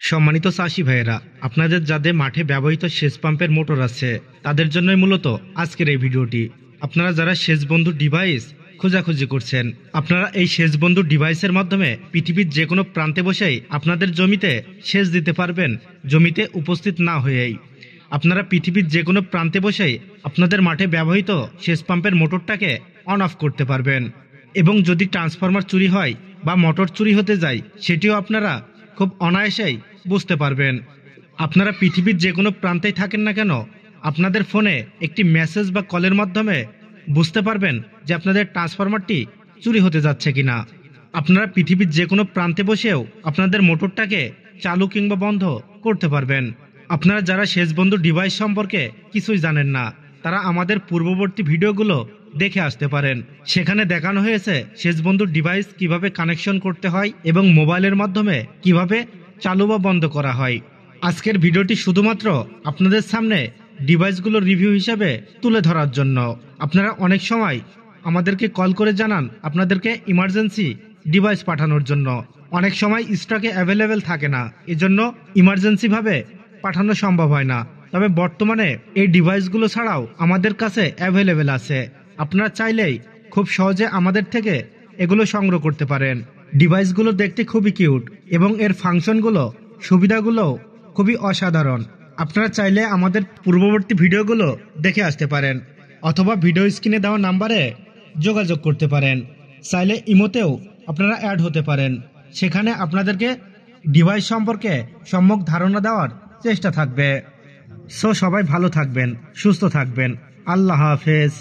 সম্মানিত চাষি ভাইয়েরা, আপনাদের যাদের মাঠে ব্যবহৃত সেচ পাম্পের মোটর আছে তাদের জন্যই মূলত আজকের এই ভিডিওটি। আপনারা যারা সেচ বন্ধু ডিভাইস খোঁজাখুঁজি করছেন, আপনারা এই সেচ বন্ধু ডিভাইসের মাধ্যমে পৃথিবীর যে কোনো প্রান্তে বসেই আপনাদের জমিতে সেচ দিতে পারবেন, জমিতে উপস্থিত না হয়েই। আপনারা পৃথিবীর যে কোনো প্রান্তে বসেই আপনাদের মাঠে ব্যবহৃত সেচ পাম্পের মোটরটাকে অন অফ করতে পারবেন। এবং যদি ট্রান্সফরমার চুরি হয় বা মোটর চুরি হতে যায়, সেটিও আপনারা খুব অনায়াসেই বুঝতে পারবেন। আপনারা পৃথিবীর যে কোনো প্রান্তেই থাকেন না কেন, আপনাদের ফোনে একটি মেসেজ বা কলের মাধ্যমে বুঝতে পারবেন যে আপনাদের ট্রান্সফরমারটি চুরি হতে যাচ্ছে কিনা। আপনারা পৃথিবীর যে কোনো প্রান্তে বসেও আপনাদের মোটরটাকে চালু কিংবা বন্ধ করতে পারবেন। আপনারা যারা সেচ বন্ধু ডিভাইস সম্পর্কে কিছুই জানেন না, তারা আমাদের পূর্ববর্তী ভিডিওগুলো দেখে আসতে পারেন। সেখানে দেখানো হয়েছে সেচ বন্ধু ডিভাইস কিভাবে কানেকশন করতে হয় এবং মোবাইলের মাধ্যমে কিভাবে চালু বা বন্ধ করা হয়। আজকের ভিডিওটি শুধুমাত্র আপনাদের সামনে ডিভাইসগুলোর রিভিউ হিসেবে তুলে ধরার জন্য। আপনারা অনেক সময় আমাদেরকে কল করে জানান আপনাদেরকে ইমার্জেন্সি ডিভাইস পাঠানোর জন্য। অনেক সময় স্টকে অ্যাভেলেবেল থাকে না, এজন্য ইমার্জেন্সিভাবে পাঠানো সম্ভব হয় না। তবে বর্তমানে এই ডিভাইসগুলো ছাড়াও আমাদের কাছে অ্যাভেলেবেল আছে। আপনারা চাইলেই খুব সহজে আমাদের থেকে এগুলো সংগ্রহ করতে পারেন। ডিভাইসগুলো দেখতে খুবই কিউট এবং এর ফাংশনগুলো, সুবিধাগুলো খুবই অসাধারণ। আপনারা চাইলে আমাদের পূর্ববর্তী ভিডিওগুলো দেখে আসতে পারেন অথবা ভিডিও স্ক্রিনে দেওয়া নাম্বারে যোগাযোগ করতে পারেন। চাইলে ইমোতেও আপনারা অ্যাড হতে পারেন, সেখানে আপনাদেরকে ডিভাইস সম্পর্কে সম্যক ধারণা দেওয়ার চেষ্টা থাকবে। সো সবাই ভালো থাকবেন, সুস্থ থাকবেন। আল্লাহ হাফেজ।